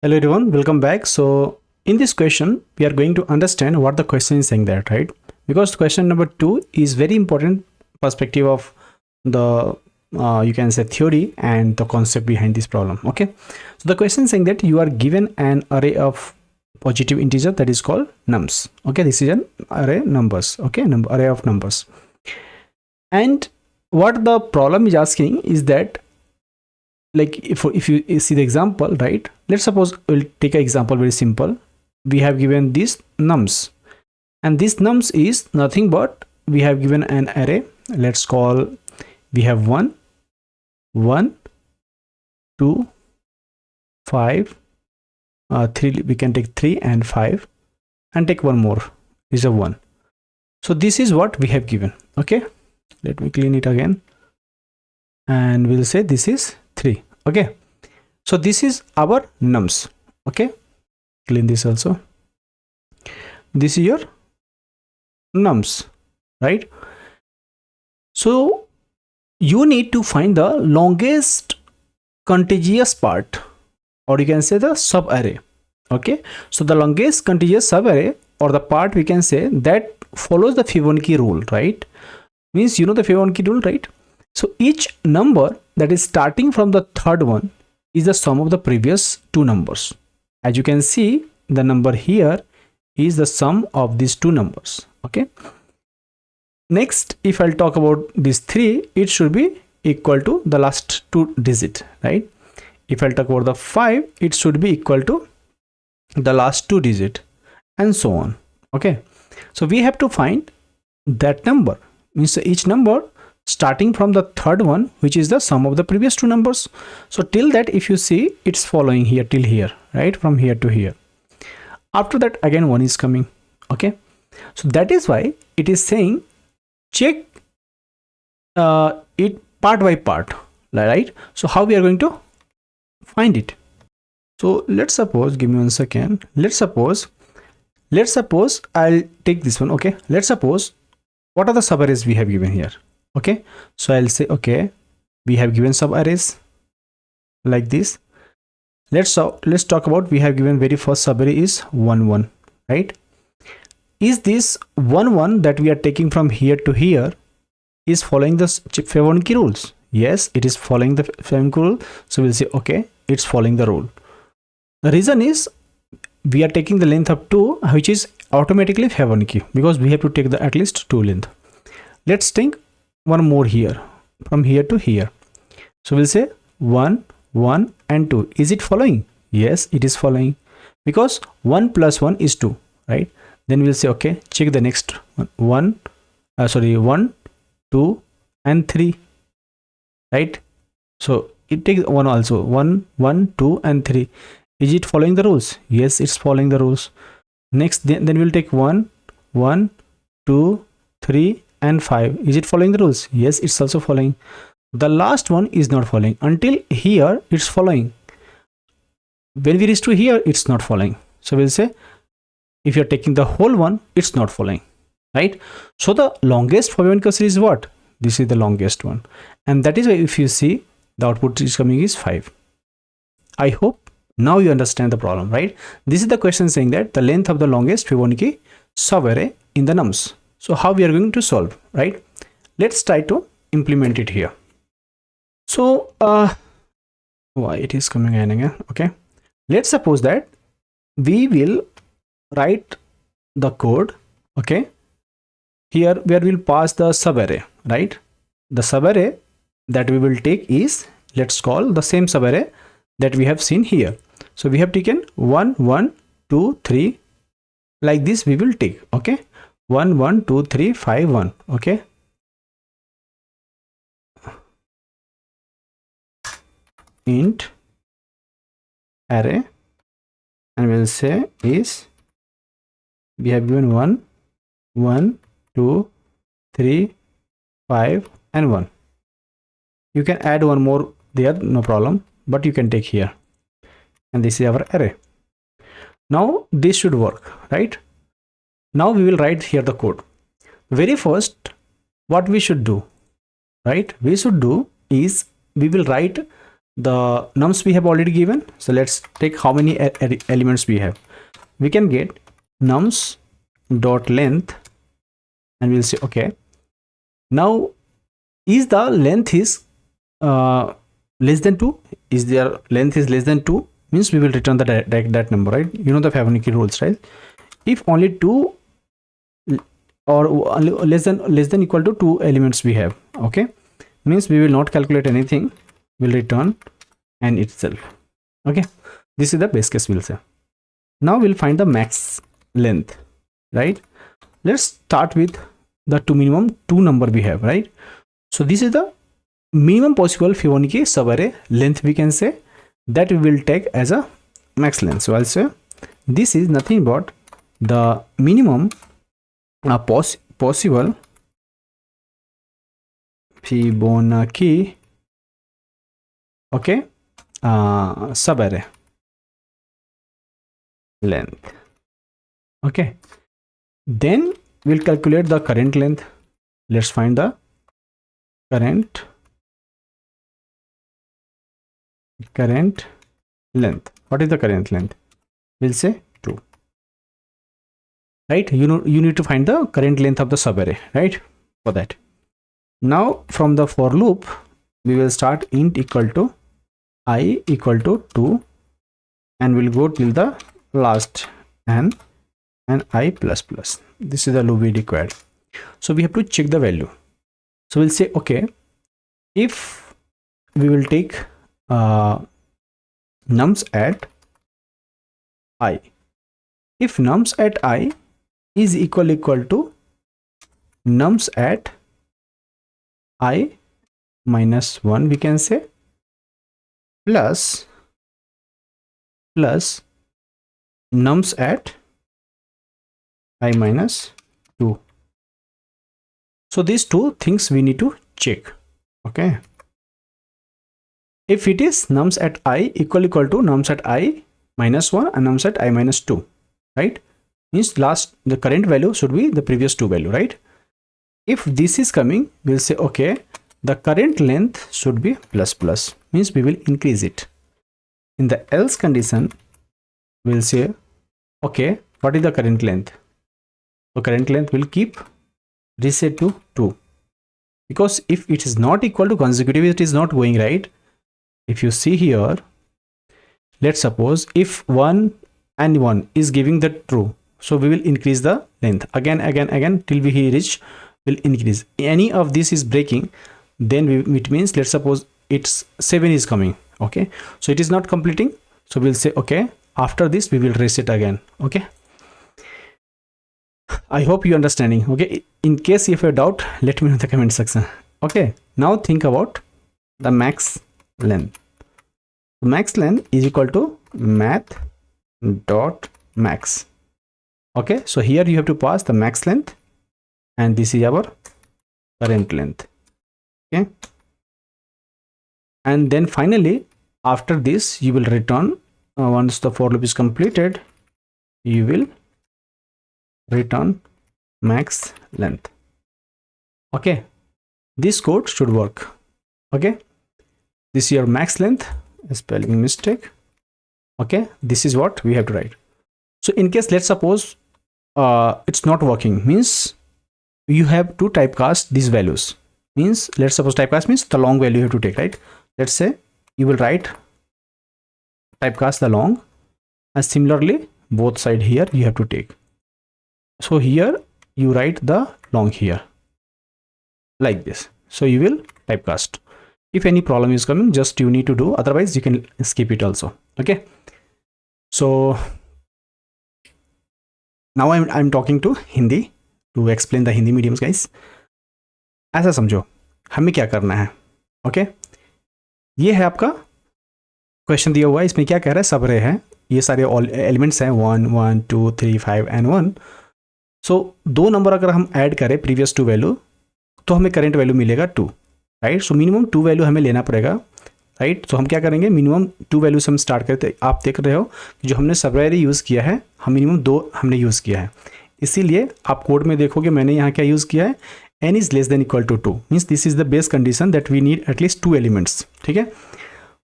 Hello everyone, welcome back. So in this question, we are going to understand what the question is saying there, right? Because question number 2 is very important perspective of the you can say theory and the concept behind this problem. Okay, so the question is saying that you are given an array of positive integer that is called nums. Okay, this is an array numbers. Okay, array of numbers. And what the problem is asking is that, like, if you see the example, right? Let's suppose we'll take an example very simple. We have given these nums, and this nums is nothing but we have given an array. Let's call, we have 1 2 5 3. We can take 3 and 5 and take one more, is a 1. So this is what we have given. Okay, let me clean it again, and we'll say this is 3. Okay, so this is our nums. Okay, clean this also. This is your nums, right? So you need to find the longest contiguous part, or you can say the sub array. Okay, so the longest contiguous sub array, or the part we can say that follows the Fibonacci rule, right? Means you know the Fibonacci rule, right? So each number that is starting from the third one is the sum of the previous two numbers. As you can see, the number here is the sum of these two numbers. Okay, next, if I'll talk about this 3, it should be equal to the last two digit, right? If I'll talk about the 5, it should be equal to the last two digit, and so on. Okay, so we have to find that number, means each number starting from the third one, which is the sum of the previous two numbers. So till that, if you see, it's following here till here, right? From here to here. After that, again 1 is coming. Okay, so that is why it is saying check it part by part, right? So how we are going to find it? So let's suppose, give me 1 second. Let's suppose I'll take this one. Okay, let's suppose, what are the subarrays we have given here? Okay, so I'll say, okay, we have given subarrays like this. Let's talk about, we have given very first subarray is 1 1, right? Is this 1 1 that we are taking from here to here is following the Fibonacci rules? Yes, it is following the Fibonacci rule. So we'll say, okay, it's following the rule. The reason is we are taking the length of 2, which is automatically Fibonacci, because we have to take the at least 2 length. Let's think one more here, from here to here. So we'll say 1 1 and 2. Is it following? Yes, it is following, because 1 plus 1 is 2, right? Then we'll say, okay, check the next one. 1 2 and 3, right? So it takes 1 also, 1 1 2 and 3. Is it following the rules? Yes, it's following the rules. Next, then we'll take 1 1 2 3 and 5. Is it following the rules? Yes, it's also following. The last one is not following. Until here, it's following. When we reach to here, it's not following. So we'll say, if you're taking the whole one, it's not following, right? So the longest Fibonacci series is what? This is the longest one. And that is why if you see, the output is coming is 5. I hope now you understand the problem, right? This is the question saying that the length of the longest Fibonacci subarray in the nums. So how we are going to solve, right? Let's try to implement it here. So why it is coming again? Okay, let's suppose that we will write the code. Okay, here where we'll pass the subarray, right? The subarray that we will take is, let's call the same subarray that we have seen here. So we have taken 1 1 2 3, like this we will take. Okay, 1 1 2 3 5 1. Okay, int array, and we'll say is, we have given 1 1 2 3 5 and 1. You can add one more there, no problem, but you can take here, and this is our array. Now this should work, right? Now we will write here the code. Very first, what we should do, right? We should do is, we will write the nums we have already given. So let's take how many elements we have. We can get nums dot length, and we'll say okay. Now is the length is less than 2? Is their length is less than 2? Means we will return that number, right? You know the Fibonacci rules, right? If only 2 or less than equal to 2 elements we have, okay, means we will not calculate anything, will return n itself. Okay, this is the base case, we'll say. Now we'll find the max length, right? Let's start with the minimum 2 number we have, right? So this is the minimum possible Fibonacci subarray length, we can say, that we will take as a max length. So I'll say this is nothing but the minimum possible Fibonacci, okay, subarray length. Okay, then we'll calculate the current length. Let's find the current length. What is the current length? We'll say 2, right? You need to find the current length of the subarray, right? For that, now from the for loop we will start int equal to I equal to 2, and we'll go till the last and I plus plus. This is the loop we required. So we have to check the value. So we'll say okay, if we will take nums at I, if nums at I is equal to nums at I minus 1, we can say, plus nums at I minus 2. So these two things we need to check. Okay, if it is nums at I equal to nums at I minus 1 and nums at I minus 2, right, means the current value should be the previous 2 value, right? If this is coming, we'll say okay, the current length should be plus plus, means we will increase it. In the else condition, we'll say okay, what is the current length? So current length will keep reset to 2, because if it is not equal to consecutive, it is not going right. If you see here, let's suppose if 1 and 1 is giving the true, so we will increase the length again till we reach, will increase. Any of this is breaking, then it means, let's suppose it's 7 is coming, okay, so it is not completing, so we'll say okay, after this we will reset again. Okay, I hope you understanding. Okay, in case if you have doubt, let me know in the comment section. Okay, now think about the max length. Max length is equal to math dot max. Okay, so here you have to pass the max length, and this is our current length. Okay, and then finally after this you will return, once the for loop is completed, you will return max length. Okay, this code should work. Okay, this is your max length, spelling mistake. Okay, this is what we have to write. So in case, let's suppose it's not working, means you have to typecast these values. Means, let's suppose typecast means the long value you have to take, right? Let's say you will write typecast the long, and similarly both side here you have to take. So here you write the long here like this. So you will typecast. If any problem is coming, just you need to do, otherwise you can skip it also. Okay, so now I'm talking to Hindi to explain the Hindi mediums guys. ऐसा समझो हमें क्या करना है. Okay, ये है आपका question दिया हुआ है, इसमें क्या कह रहा है, सबरे है, ये सारे एलिमेंट्स हैं 1 1 2 3 5 एंड 1. सो 2 नंबर अगर हम ऐड करें प्रीवियस 2 वैल्यू, तो हमें करेंट वैल्यू मिलेगा 2, राइट. सो मिनिमम 2 वैल्यू हमें लेना पड़ेगा, राइट. सो हम क्या करेंगे, मिनिमम 2 वैल्यू से हम स्टार्ट करते. आप देख रहे हो कि जो हमने सबरे यूज़ किया है, हम मिनिमम 2 हमने यूज़ किया है, इसीलिए आप कोड में देखोगे मैंने यहाँ क्या यूज़ किया है, n is less than equal to 2, means this is the base condition that we need at least 2 elements. ठीक है,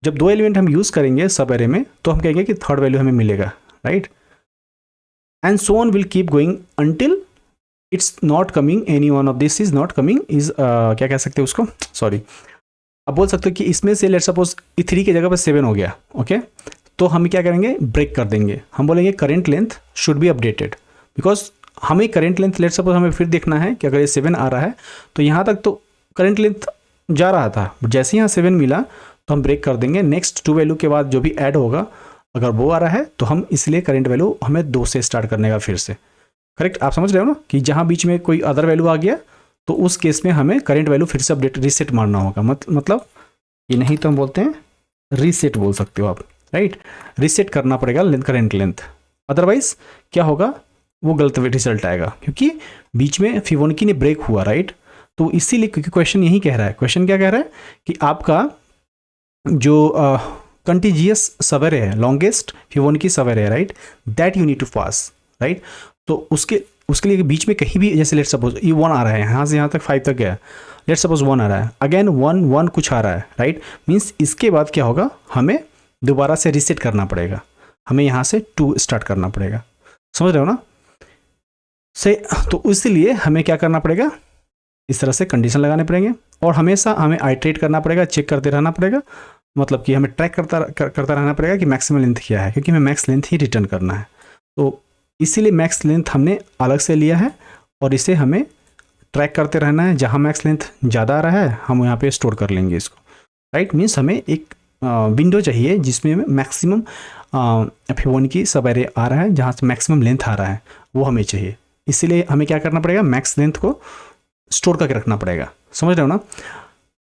जब 2 एलिमेंट हम यूज़ करेंगे सब एरे में तो हम कहेंगे कि थर्ड वैल्यू हमें मिलेगा, right. And so on will keep going until it's not coming, any one of this is not coming, is क्या कह सकते हैं उसको, सॉरी, अब बोल सकते हो कि इसमें से लेट्स सपोज 3 की जगह पर 7 हो गया, ओके। तो हम क्या करेंगे, ब्रेक कर देंगे, हम बोलेंगे current length should be updated, because हमें करेंट लेंथ लेट्स सपोज हमें फिर देखना है कि अगर ये 7 आ रहा है तो यहाँ तक तो करेंट लेंथ जा रहा था, जैसे यहाँ 7 मिला तो हम ब्रेक कर देंगे, नेक्स्ट 2 वैल्यू के बाद जो भी ऐड होगा अगर वो आ रहा है तो हम इसलिए करेंट वैल्यू हमें 2 से स्टार्ट करने का फिर से, करेक्ट। आप समझ रहे हो ना कि जहाँ बीच में कोई अदर वैल्यू आ गया तो उस केस में हमें करेंट वैल्यू फिर से अपडेट रीसेट मारना होगा, मतलब ये नहीं तो हम बोलते हैं रीसेट बोल सकते हो आप, राइट। रीसेट करना पड़ेगा करेंट लेंथ, अदरवाइज क्या होगा, वो गलत रिजल्ट आएगा क्योंकि बीच में फिबोनाची ने ब्रेक हुआ, राइट। तो इसीलिए क्योंकि क्वेश्चन यही कह रहा है, क्वेश्चन क्या कह रहा है कि आपका जो कंटिजियस सबएरे है, लॉन्गेस्ट फिबोनाची सबएरे है, right, that you need to pass, right. तो उसके लिए बीच में कहीं भी जैसे लेट सपोज ये 1 आ रहा है, यहाँ से यहाँ तक 5 तक गया, लेट सपोज 1 आ रहा है, अगेन 1 1 कुछ आ रहा है, राइट, मीन्स इसके बाद क्या होगा, हमें दोबारा से रीसेट करना पड़ेगा, हमें यहाँ से 2 स्टार्ट करना पड़ेगा, समझ रहे हो ना से। तो इसलिए हमें क्या करना पड़ेगा, इस तरह से कंडीशन लगाने पड़ेंगे और हमेशा हमें आइट्रेट करना पड़ेगा, चेक करते रहना पड़ेगा, मतलब कि हमें ट्रैक करता रहना पड़ेगा कि मैक्सिमम लेंथ क्या है, क्योंकि हमें मैक्स लेंथ ही रिटर्न करना है। तो इसीलिए मैक्स लेंथ हमने अलग से लिया है और इसे हमें ट्रैक करते रहना है, जहाँ मैक्स लेंथ ज़्यादा आ रहा है हम यहाँ पे स्टोर कर लेंगे इसको, राइट। मीन्स हमें एक विंडो चाहिए जिसमें मैक्सिमम फिबोनाची सबएरे आ रहा है, जहाँ से मैक्सिमम लेंथ आ रहा है वो हमें चाहिए, इसीलिए हमें क्या करना पड़ेगा, मैक्स लेंथ को स्टोर करके रखना पड़ेगा, समझ रहे हो ना।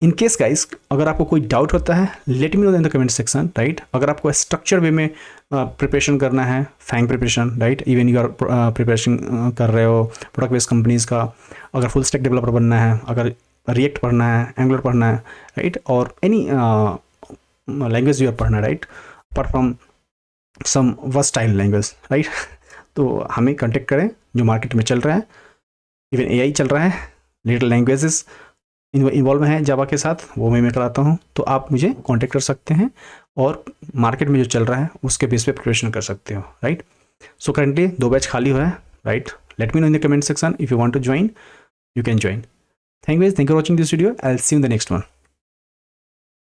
इन केस गाइस अगर आपको कोई डाउट होता है let me know in the comment section, right. अगर आपको स्ट्रक्चर वे में प्रिपरेशन करना है, FAANG preparation, right, even you are preparation कर रहे हो प्रोडक्ट बेस्ड कंपनीज का, अगर फुल स्टैक डेवलपर बनना है, अगर रिएक्ट पढ़ना है, एंगुलर पढ़ना है, राइट, और एनी लैंग्वेज यू आर पढ़ना है, right, apart from some versatile language, right. तो हमें कॉन्टेक्ट करें, जो मार्केट में चल रहा है, इवन AI चल रहा है, लिटिल लैंग्वेजेस इन्वॉल्व है जावा के साथ, वो मैं कराता हूँ, तो आप मुझे कांटेक्ट कर सकते हैं और मार्केट में जो चल रहा है उसके बेस पे प्रिपरेशन कर सकते हो, राइट। सो करेंटली 2 बैच खाली हुआ है, right. Let me know in the comment section if you want to join, you can join. Thank you for watching this video, I will see you in the next one.